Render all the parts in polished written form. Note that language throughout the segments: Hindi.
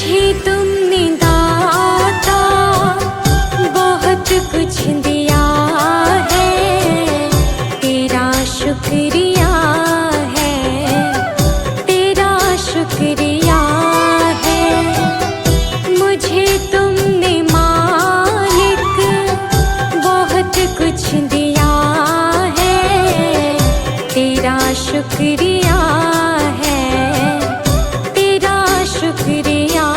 मुझे तुमने दाता बहुत कुछ दिया है, तेरा शुक्रिया है, तेरा शुक्रिया है। मुझे तुमने मालिक बहुत कुछ दिया है, तेरा शुक्रिया है, तेरा शुक्रिया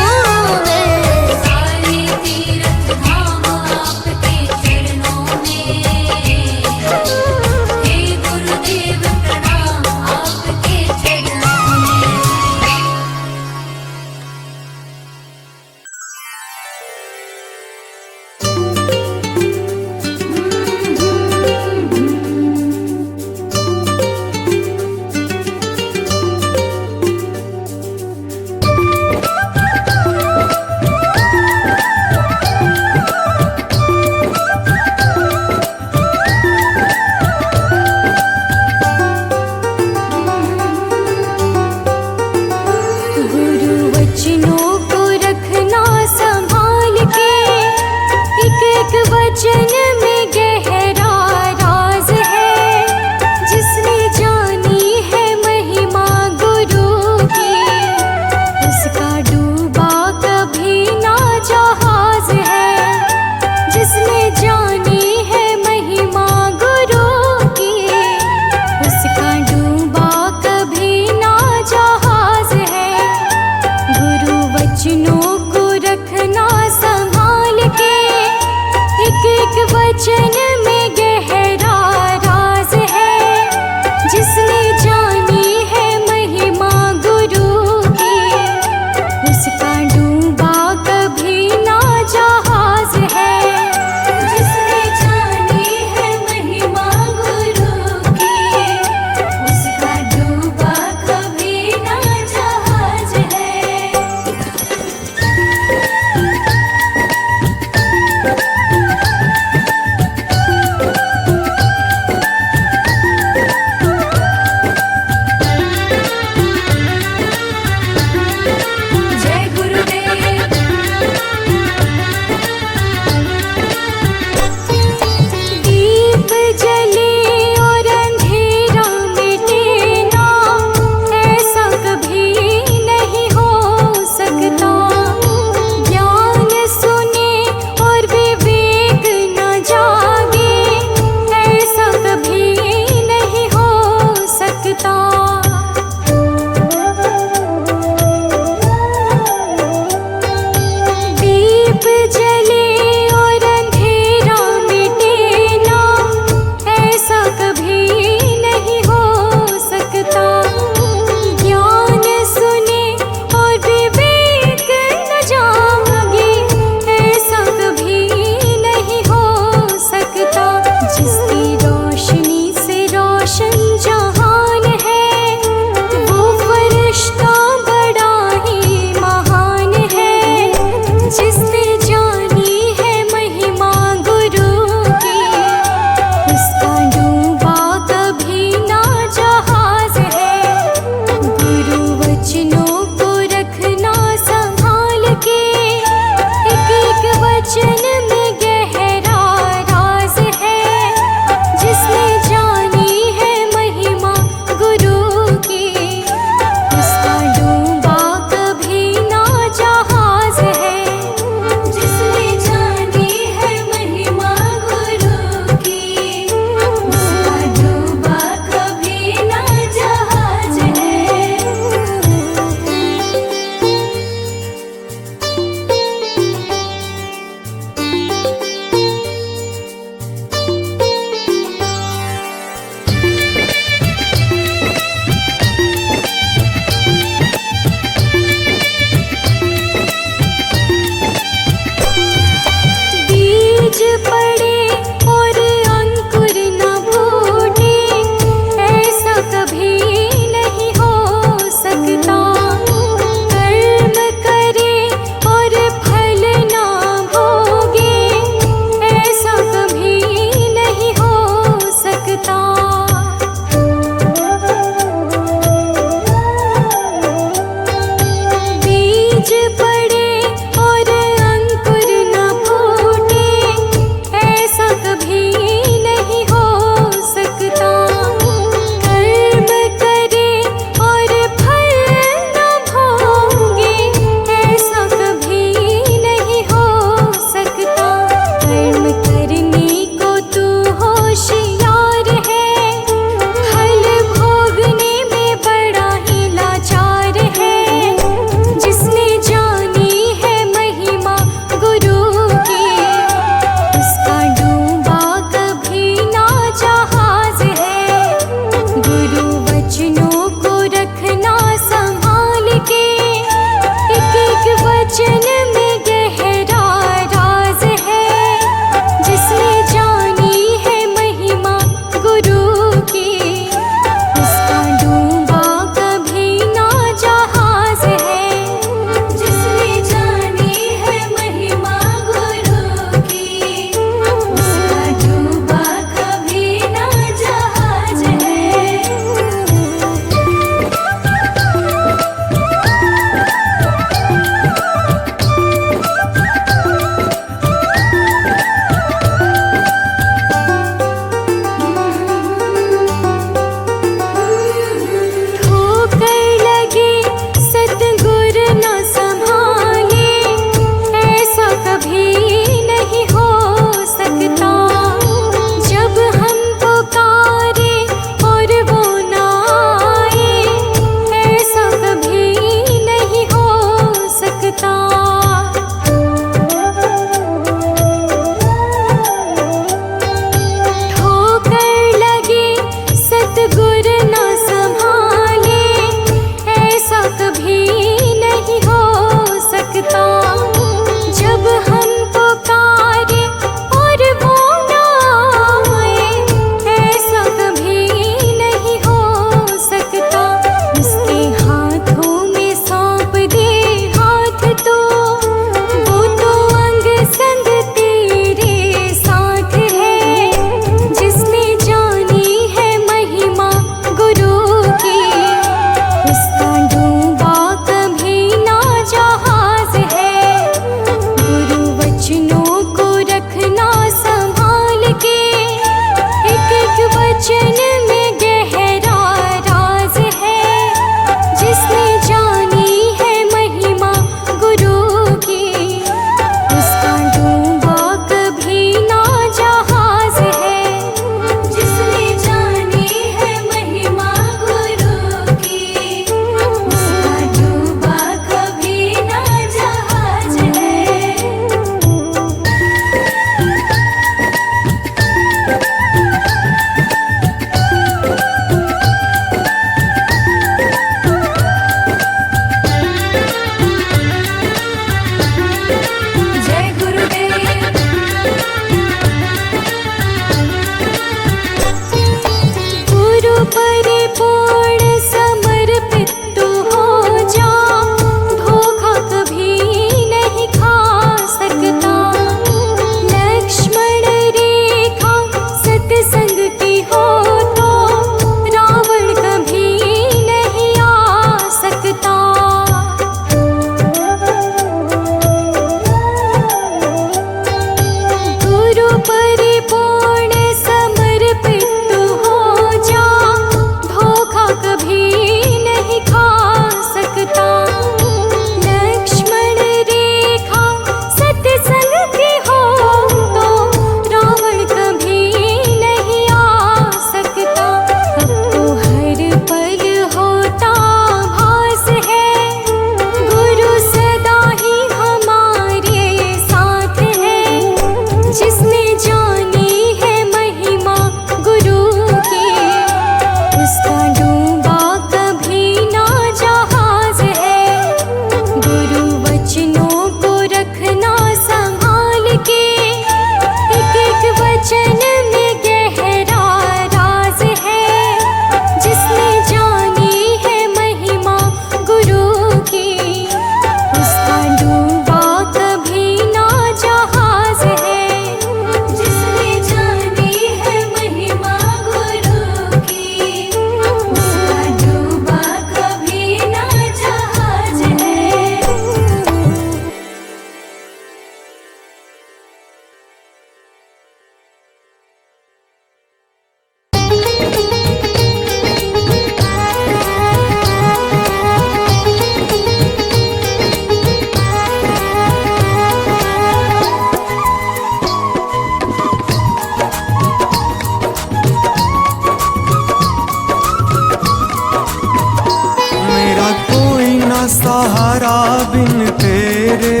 सहारा बिन तेरे,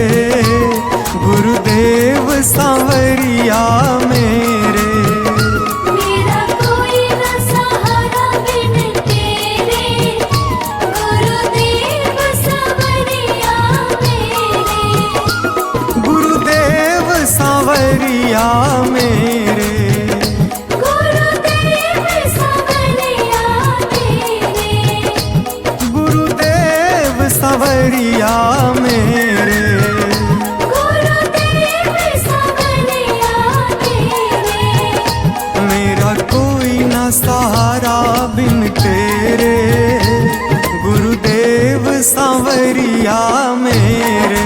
गुरुदेव सांवरिया मेरे। मेरा कोई न सहारा बिन तेरे, गुरुदेव सांवरिया मेरे। गुरुदेव सांवरिया मेरे, गुरुदेव सांवरिया मेरे। गुरुदेव सांवरिया मेरे। गुरुदेव सांवरिया मेरे। मेरा कोई ना सहारा बिन तेरे, गुरुदेव सांवरिया मेरे।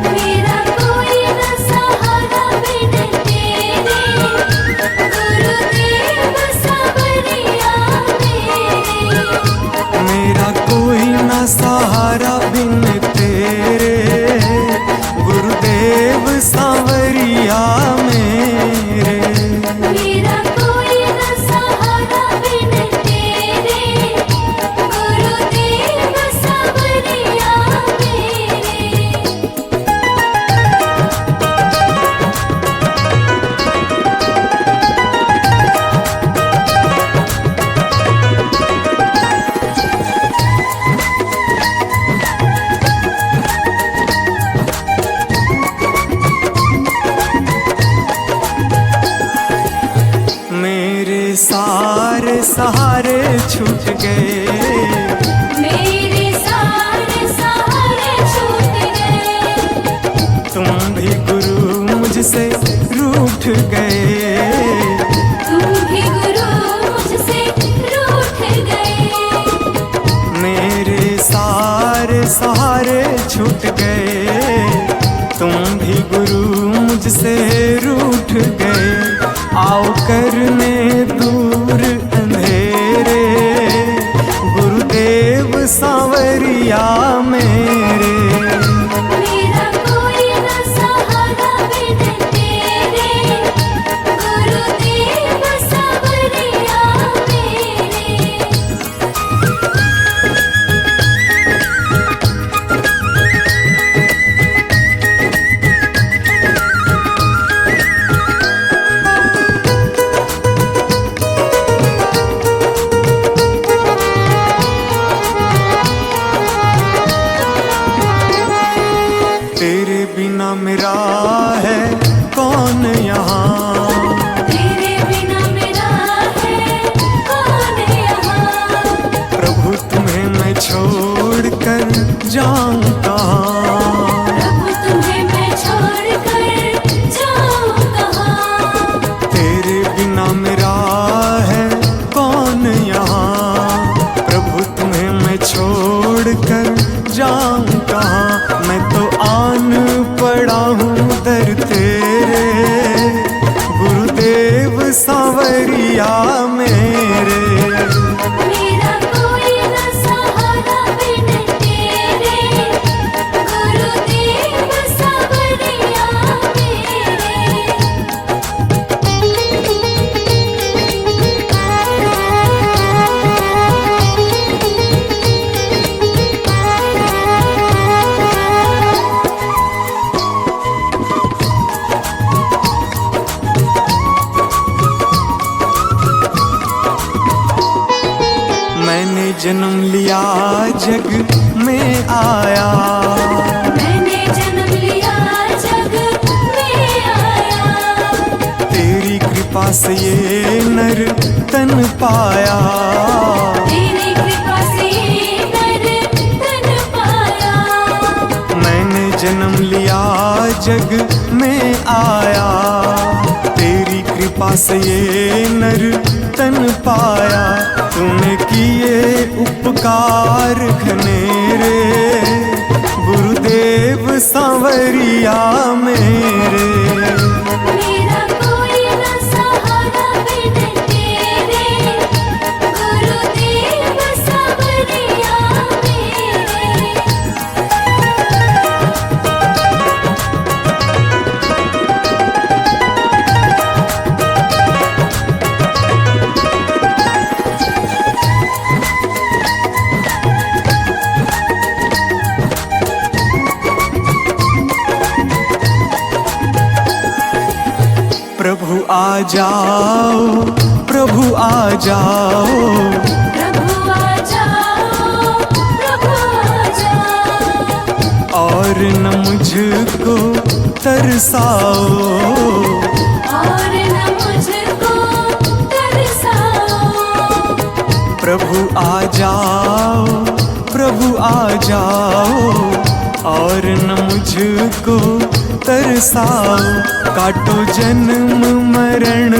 मेरा कोई न सहारा बिन तेरे, गुरुदेव सांवरिया मेरे। मेरा कोई ना सहारा बिन तेरे, गुरुदेव सांवरिया मेरे। मेरा कोई न सहारा बिन तेरे, गुरुदेव सांवरिया मेरे। मेरे सारे सहारे छूट गए, मेरे सारे सहारे छूट गए। तुम भी गुरु मुझसे रूठ गए। तुम भी गुरु मुझसे रूठ गए। मेरे सारे सहारे छूट गए, तुम भी गुरु मुझसे रूठ गए। आओ करने दूर अंधेरे, गुरुदेव सांवरिया मेरे। मेरा कोई न सहारा बिन तेरे, गुरुदेव सांवरिया मेरे। तेरे बिना मेरा है कौन यहाँ, तेरे बिना मेरा है कौन यहाँ। प्रभु तुम्हें मैं छोड़ कर जाऊं कहाँ। प्रभु तुम्हें मैं छोड़ कर जाऊं कहाँ। तेरे बिना मेरा है कौन यहाँ, प्रभु तुम्हें मैं छोड़ कर जाऊं कहाँ। मैं तो आन पड़ा हूँ दर तेरे, गुरुदेव सांवरिया मेरे। मेरा कोई न सहारा बिन तेरे, गुरुदेव सांवरिया मैंने जन्म लिया जग में आया, मैंने जन्म लिया जग में आया। तेरी कृपा से ये नर तन पाया। तेरी कृपा से नर तन पाया। मैंने जन्म लिया जग में आया, तेरी कृपा से ये नर तन पाया। तूने किए उपकार घनेरे, गुरुदेव सांवरिया मेरे। मेरा कोई न सहारा बिन तेरे, गुरुदेव सांवरिया मेरे। आ जाओ, प्रभु आ जाओ, प्रभु आ जाओ, प्रभु आ जाओ। और न मुझको तरसाओ, और न मुझको तरसाओ। प्रभु आ जाओ, प्रभु आ जाओ, और न मुझको तरसाओ। काटो जन्म मरण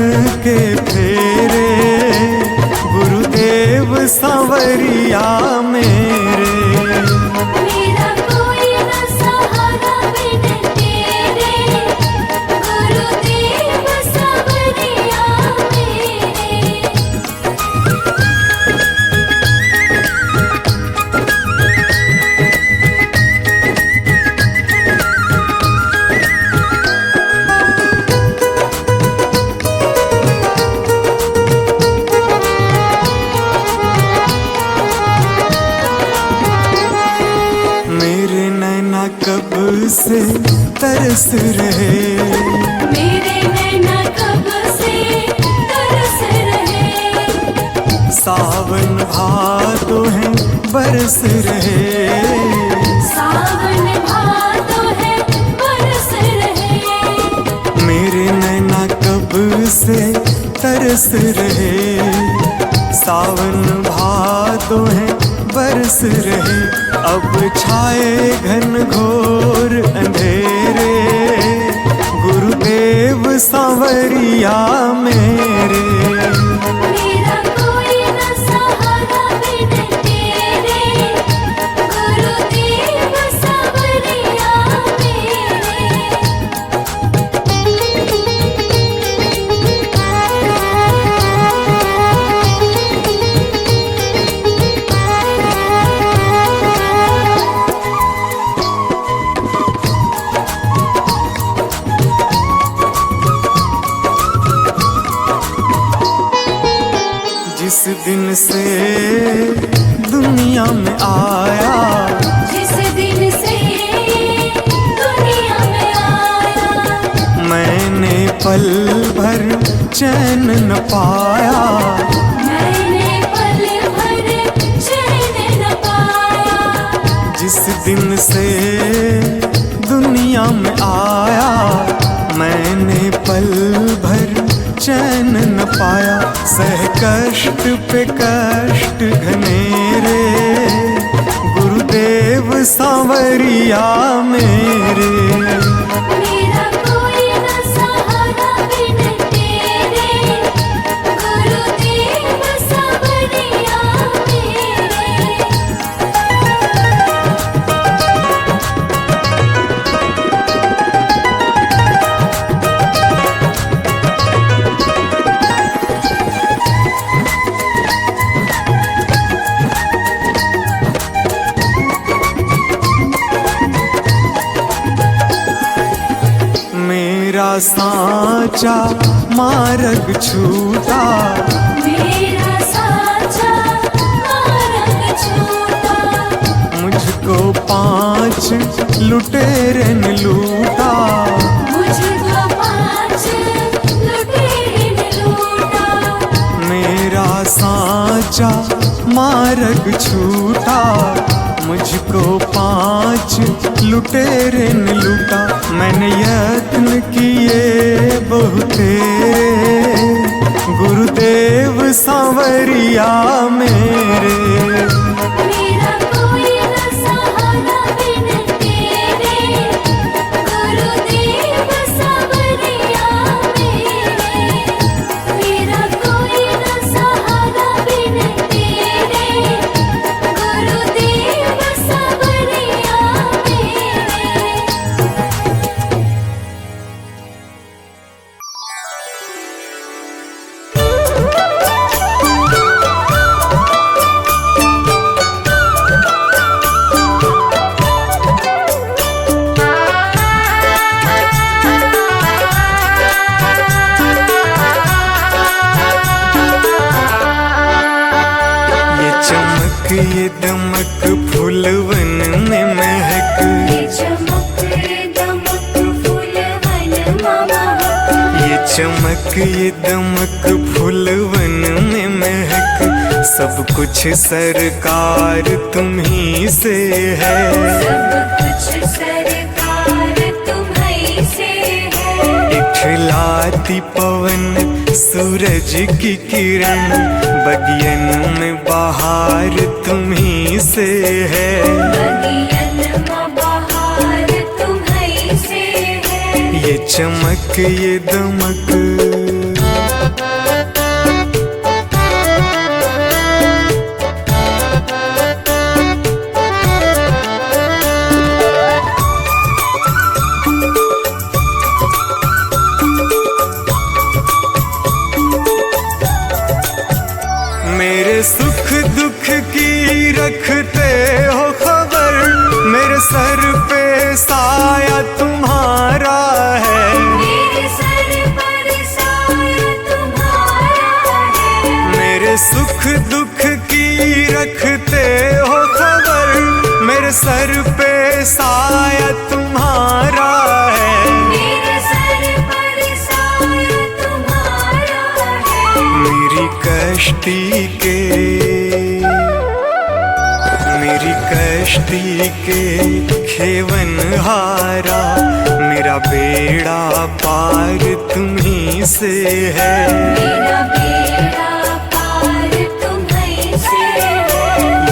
के फेरे, गुरुदेव सांवरिया मेरे। मेरा कोई न सहारा बिन तेरे, गुरुदेव सांवरिया मेरे। मेरे नैना कब से तरस रहे, मेरे नैना कब से तरस रहे। सावन भादो है बरस रहे, सावन भादो है बरस रहे। मेरे नैना कब से तरस रहे। सावन भादो है बरस रहे। अब छाए घन घोर अंधेरे, गुरुदेव सांवरिया मेरे। मेरा कोई न सहारा बिन तेरे, गुरुदेव सांवरिया जिस दिन से दुनिया में आया, जिस दिन से दुनिया में आया। मैंने पल भर चैन न पाया। मैंने पल भर चैन न पाया। जिस दिन से दुनिया में आया, मैंने पल भर चैन न पाया। सह कष्ट पे कष्ट घनेरे, गुरुदेव सांवरिया मेरे। मेरा कोई न सहारा बिन तेरे, गुरुदेव सांवरिया मेरे। मेरा साचा मार्ग छूटा, मेरा साचा मार्ग छूटा। मुझको 5 लुटेरे ने लूटा। मुझको 5 लुटेरे ने लूटा। मेरा साचा मार्ग छूटा, मुझको 5 लुटेरे ने लूटा। मैंने यत्न किए बहुतेरे, गुरुदेव सांवरिया मेरे। मेरा कोई न सहारा बिन तेरे, गुरुदेव सांवरिया मेरे। मेरा कोई न सहारा बिन तेरे, गुरुदेव सांवरिया मेरे। ये दमक फूलवन में महक, ये चमक दमक फूलवन में महक। ये चमक ये दमक फूलवन में महक, सब कुछ सरकार तुम्ही से है। सब कुछ सरकार तुम्हीं से है। इठलाती पवन सूरज की किरण, बगियन में बहार तुम्ही से है। बगियन में बहार तुम्हीं से है। ये चमक ये दमक मेरे सुख दुख की रखते हो खबर, मेरे सर पे साया तुम्हारा है। मेरे सर पर साया तुम्हारा है। मेरे सुख दुख की रखते हो खबर, मेरे सर पे साया तुम्हारा है। मेरे सर पर साया तुम्हारा है। मेरी कश्ती के खेवन हारा, मेरा बेड़ा पार तुम्ही से है। मेरा बेड़ा पार तुम्हीं से है।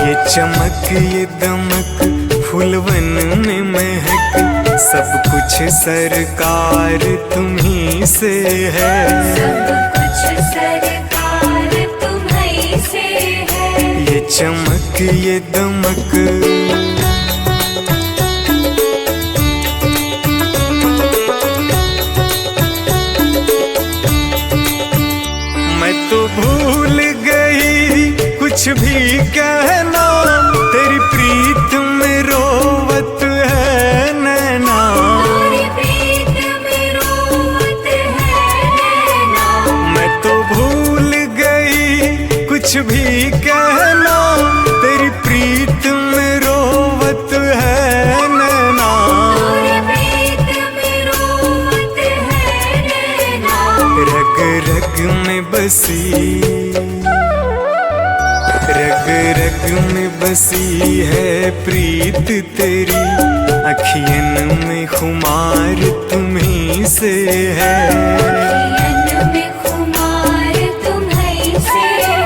ये चमक ये दमक फूलवन में महक, सब कुछ सरकार तुम्ही से है। सब कुछ सरकार तुम्हीं से है। ये चमक ये दमक मैं तो भूल गई कुछ भी कहना, तेरी प्रीत में रोवत है नैना। तेरी प्रीत में रोवत है नैना। मैं तो भूल गई कुछ भी कहना, तेरी प्रीत में रोवत है नैना। तेरी प्रीत में रोवत है नैना। रग रग में बसी, रग रग में बसी है प्रीत तेरी, अखियन में खुमार तुम्ही से है। अखियन में खुमार तुम्हीं से है।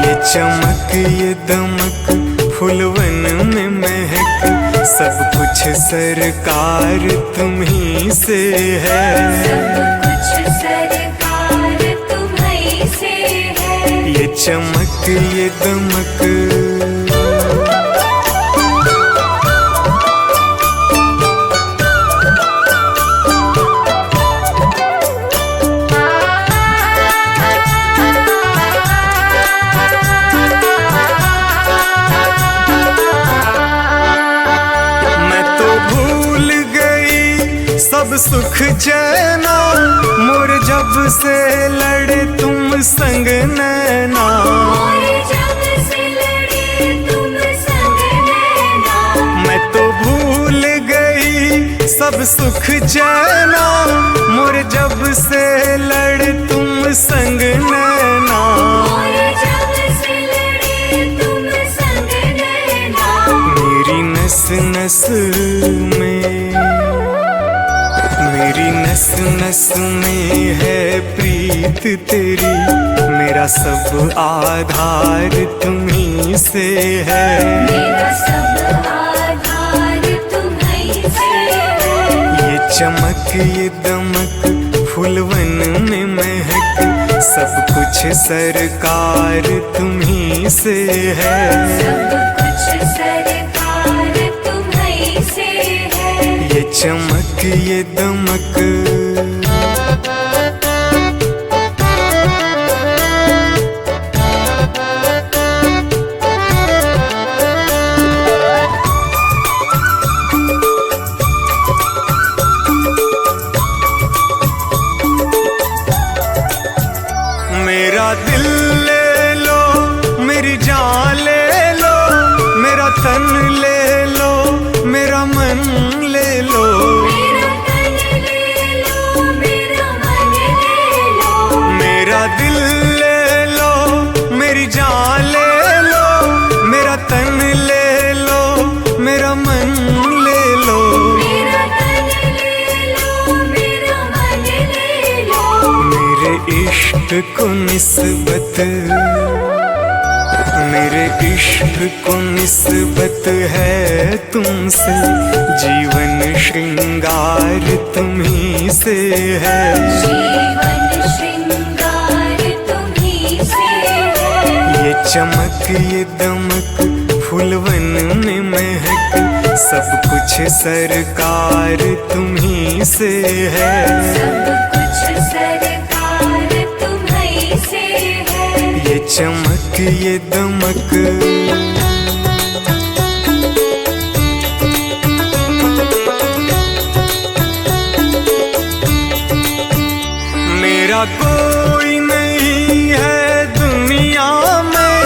ये चमक ये दमक फूलवन में महक, सब कुछ सरकार तुम्ही से है। सब कुछ सरकार तुम्हीं से है। ये चमक ये दमक मैं तो भूल गई सब सुख चैना, मोर जब से लड़े तुम संग नैना। और जब से लड़े तुम संग नैना। मैं तो भूल गई सब सुख चैना, मोर जब से लड़े तुम संग नैना। और जब से लड़े तुम संग नैना। मेरी नस नस में, मेरी नस नस में है प्रीत तेरी, मेरा सब आधार तुम्ही से है। मेरा सब आधार तुम्हीं से है। ये चमक ये दमक फूलवन में महक, सब कुछ सरकार तुम्ही से है। सब कुछ सरकार तुम्हीं से है। ये चमक ये दमक मेरा दिल ले लो, मेरी जान ले लो, मेरा तन ले लो, मेरा मन ले लो। मेरा तन ले लो, इश्क को निस्बत, मेरे इश्क को निस्बत है तुमसे, जीवन श्रृंगार तुम्ही से है। जीवन श्रृंगार तुम्ही से है। ये चमक ये दमक फूलवन में महक, सब कुछ सरकार तुम्ही से है। सब कुछ सरकार तुम्ही से है। ये चमक ये दमक, मेरा कोई नहीं है दुनिया में,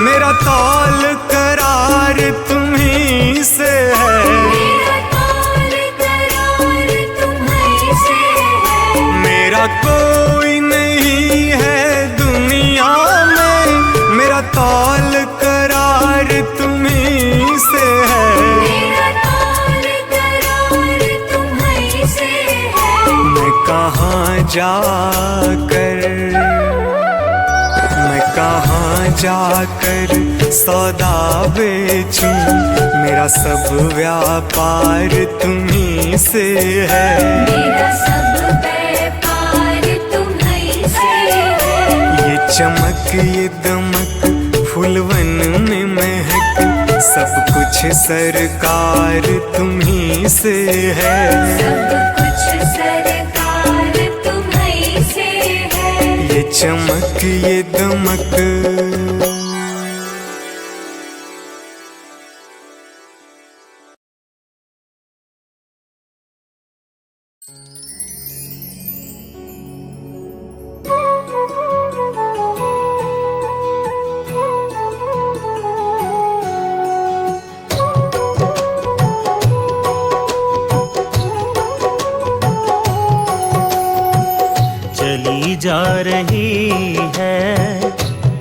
मेरा तौल करार तुम्ही से है। मेरा तौल करार तुम्ही से है। मेरा कोई नहीं है दुनिया में, मेरा तौल करार तुम्ही से है। मेरा तौल करार तुम्ही से है। मैं कहाँ जाकर सौदा बेचूं, मेरा सब व्यापार तुम्ही से है। मेरा सब व्यापार तुम्ही से है। ये चमक ये दमक फूलवन में महक, सब कुछ सरकार तुम्ही से है। सब कुछ सरकार तुम्ही से है। ये चमक ये दमक, चली जा रही है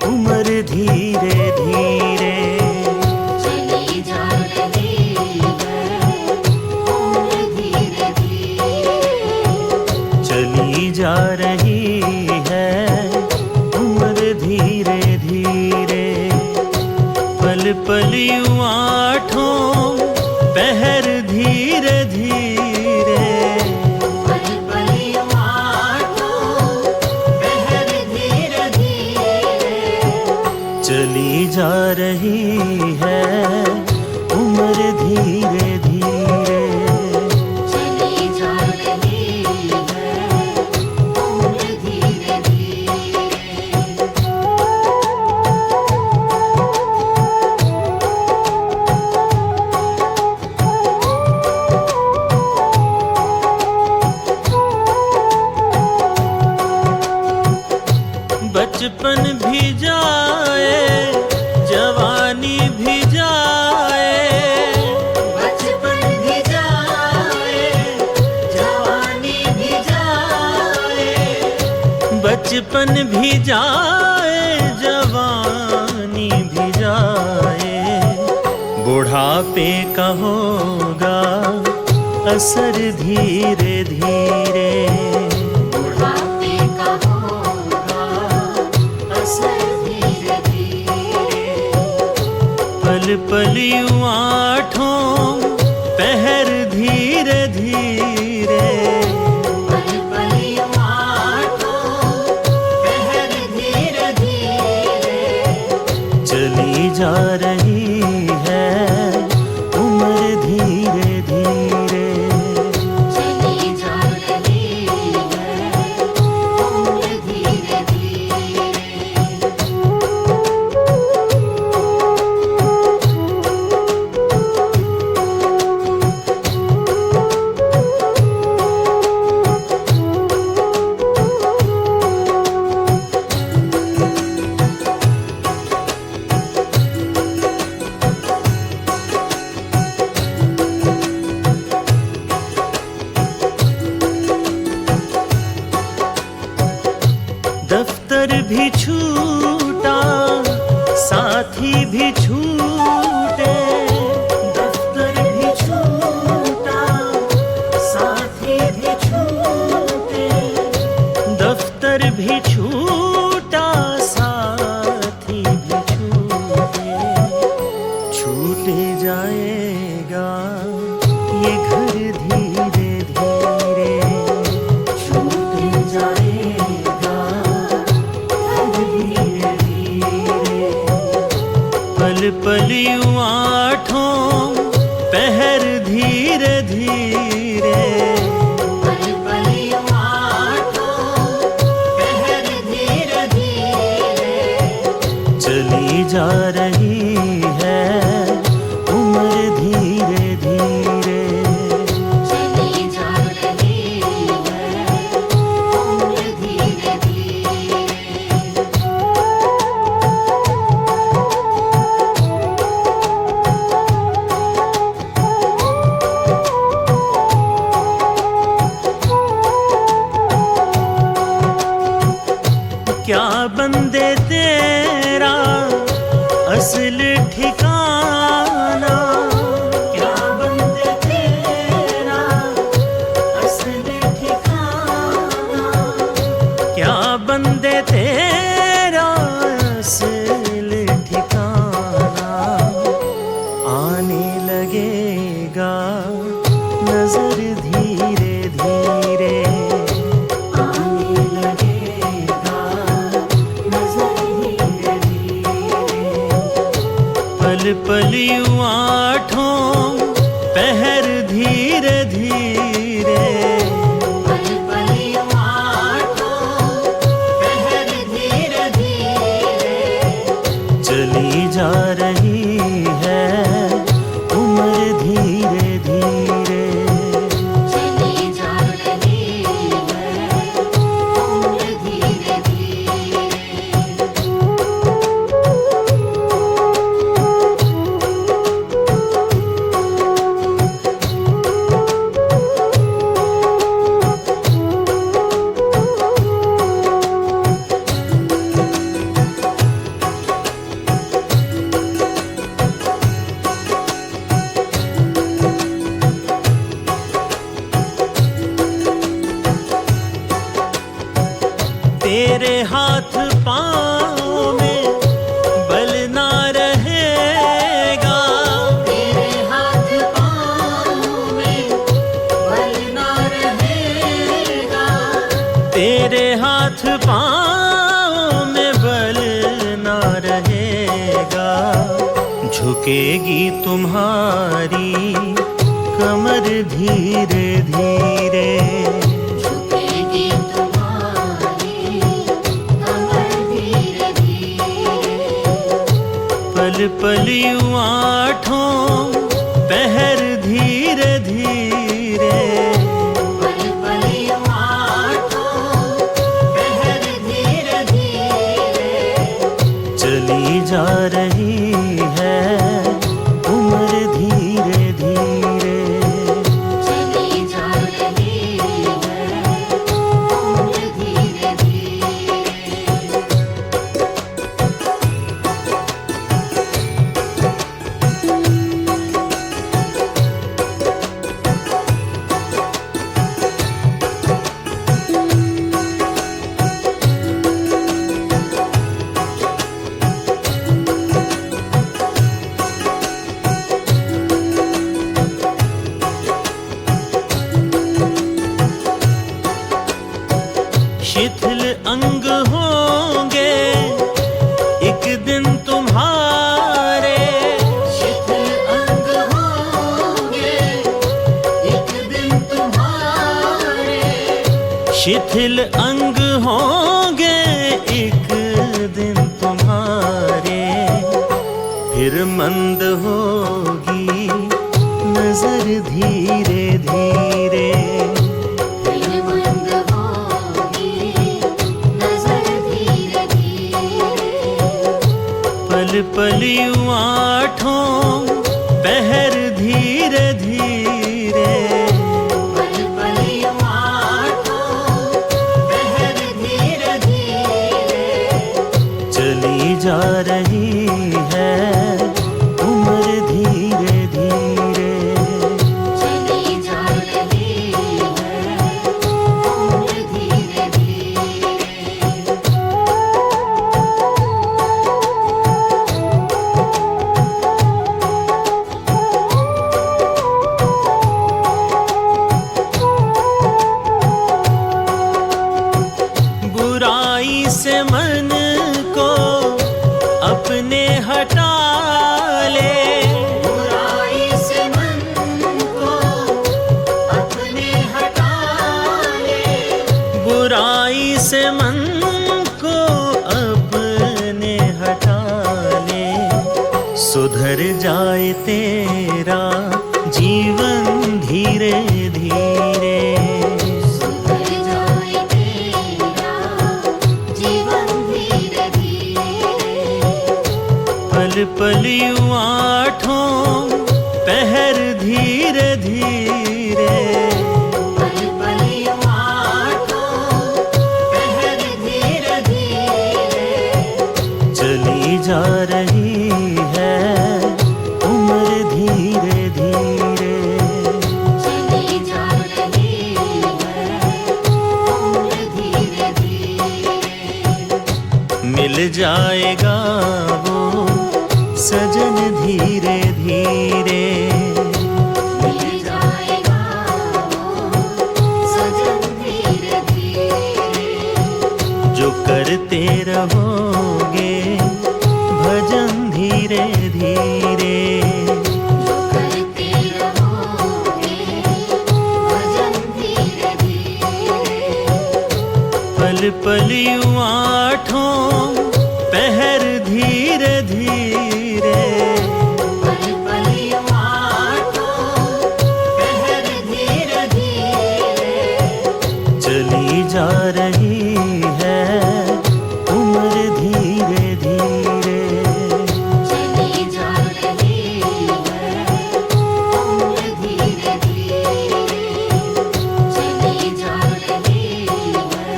उम्र धीरे धीरे, चली जा रही है उम्र धीरे धीरे। चली जा रही है उम्र धीरे धीरे, पल पल यूं आठों पहर धीरे धीरे। पल पल यूं आठों पहर धीरे धीरे। चली जा रही है उम्र धीरे धीरे, चली जा रही है उम्र धीरे धीरे। बचपन भी जाए जवानी भी जाए, बचपन भी जाए जवानी भी जाए। बचपन भी जाए जवानी भी जाए, बुढ़ापे का होगा असर धीरे धीरे। बुढ़ापे का होगा असर धीरे धीरे। पल पल यूं आठों पहर धीरे धीरे, पल पल यूं आठों पहर धीरे धीरे। चली जा रही है उम्र धीरे धीरे। चली जा रही है उम्र धीरे धीरे। दफ्तर भी छूटा साथी भी छूटे, दफ्तर भी छूटा साथी भी छूटे। दफ्तर भी छूटा जाएगा ये घर धीरे धीरे, छूट जाएगा घर धीरे धीरे। पल पल यूं आठों पहर धीरे धीरे, पल पल यूं आठों पहर धीरे धीरे। चली जा रही है उम्र धीरे धीरे। चली जा रही है उम्र धीरे धीरे। क्या बंदे तेरा असल ठिकाना, क्या बंदे तेरा असल ठिकाना। क्या बंदे तेरा असल ठिकाना। आने लगेगा नजर धीरे धीरे, आने लगेगा नजर धीरे धीरे। पल पल यूं आठों पहर धीरे धीरे। पल पल यूं आठों पहर धीरे धीरे। चली जा रही है उम्र धीरे धीरे। चली जा रही है उम्र धीरे धीरे। तेरे हाथ पाँव में बल ना रहेगा, तेरे हाथ पाँव में बल ना रहेगा। तेरे हाथ पाँव में बल ना रहेगा। झुकेगी तुम्हारी कमर धीरे धीरे। झुकेगी तुम्हारी कमर धीरे धीरे। पल पल यूं आठों पहर धीरे धीरे। पल पल यूं आठों पहर धीरे धीरे। चली जा रही है उम्र धीरे धीरे। चली जा रही है उम्र धीरे धीरे। शिथिल अंग होंगे एक दिन तुम्हारे, शिथिल अंग होंगे एक दिन तुम्हारे। शिथिल अंग होंगे एक दिन तुम्हारे। फिर मंद होगी नजर धीरे धीरे। फिर मंद होगी नजर धीरे धीरे। पल पल यूं आठों पहर धीरे धीरे। पल पल यूं आठों पहर धीरे धीरे। चली जा रही है उम्र धीरे धीरे। चली जा रही है उम्र धीरे धीरे। जीवन धीरे धीरे सुधर जाए तेरा जीवन धीरे धीरे पल पल यूं आठों पहर धीरे धीरे पल पल यूं आठों पहर धीरे धीरे चली जा रही है उम्र धीरे धीरे चली जा रही है उम्र धीरे धीरे मिल जाएगा वो सजन धीरे धीरे मिल जाएगा वो सजन धीरे धीरे जो करते रहोगे भजन धीरे धीरे जो करते रहोगे भजन धीरे धीरे पल पल यूं आठों पहर धीरे धीरे पल पल यूं आठों पहर धीरे धीरे चली जा रही है उम्र धीरे धीरे चली जा रही है उम्र धीरे धीरे चली जा रही है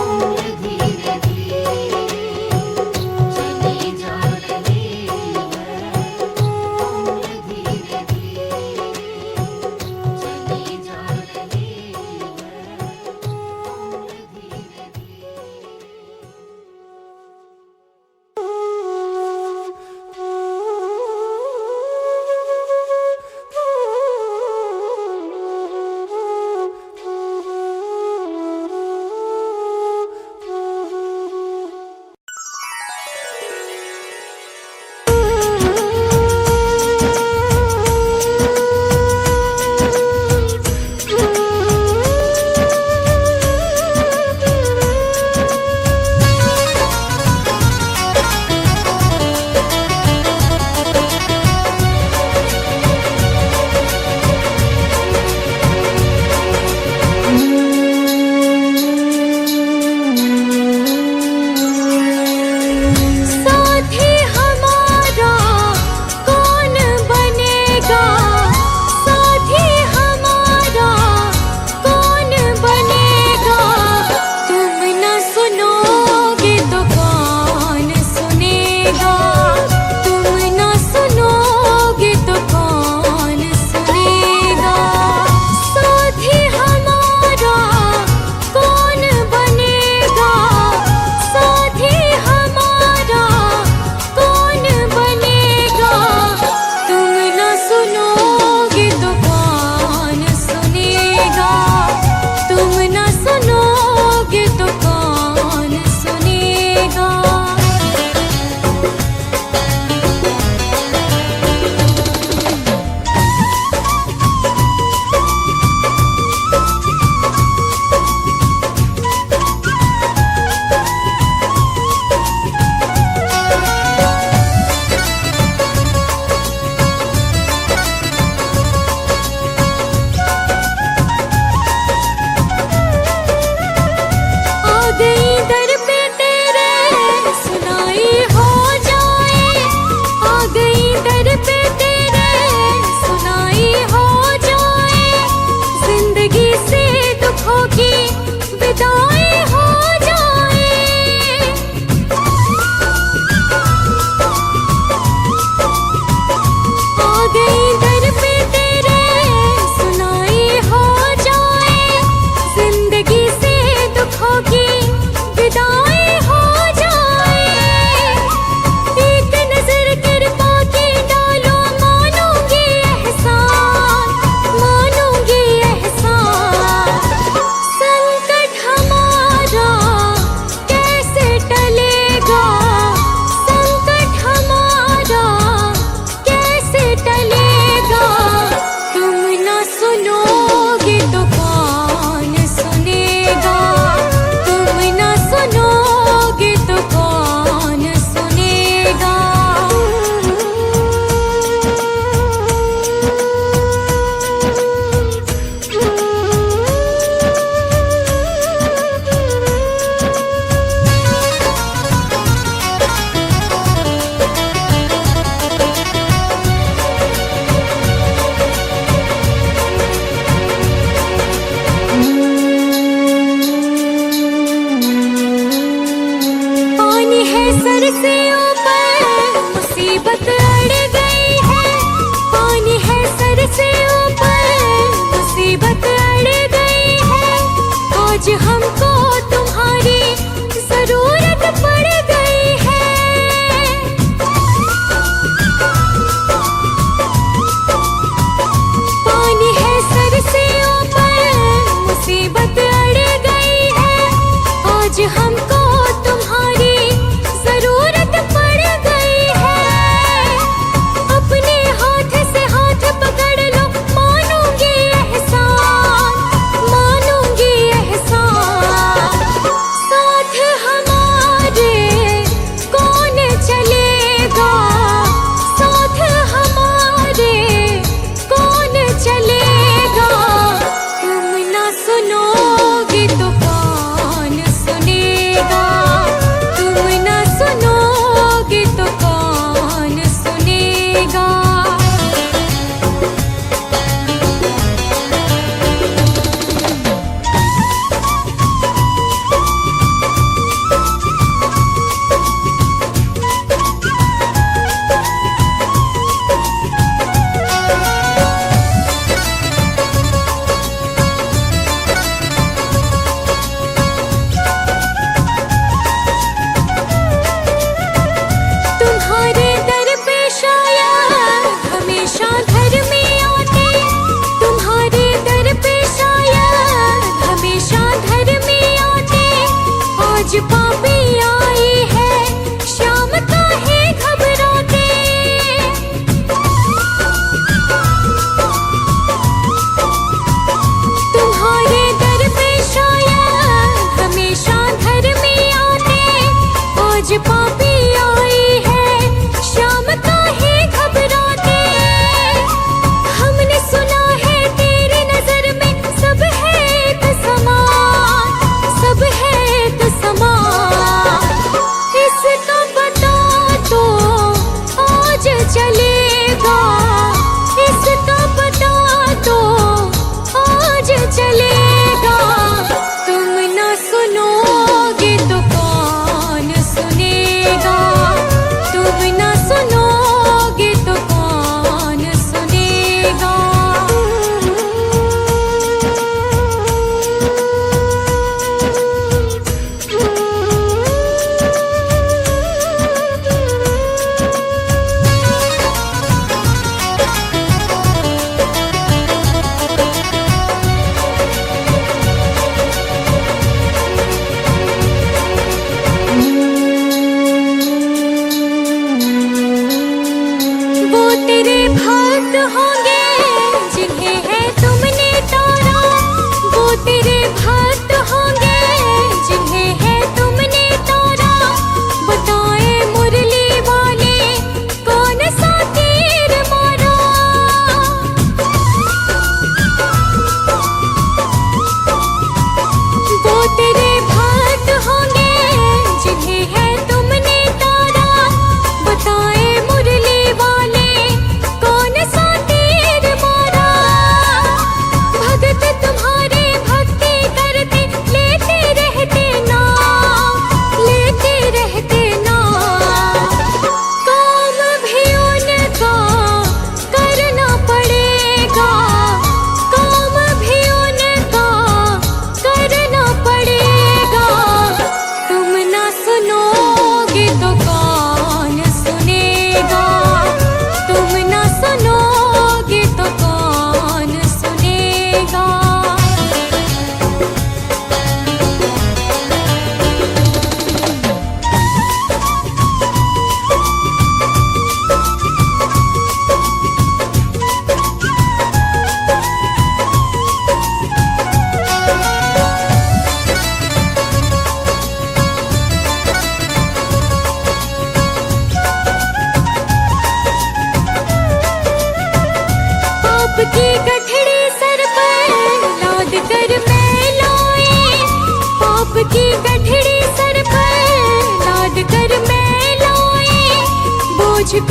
उम्र धीरे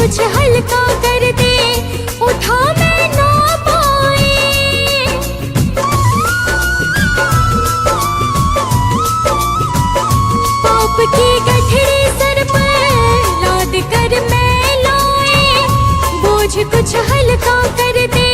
कुछ हल्का कर दे, उठा मैं ना पाए। पाप की गठरी सर पर लाद कर मैं लाए, बोझ कुछ हल्का कर दे,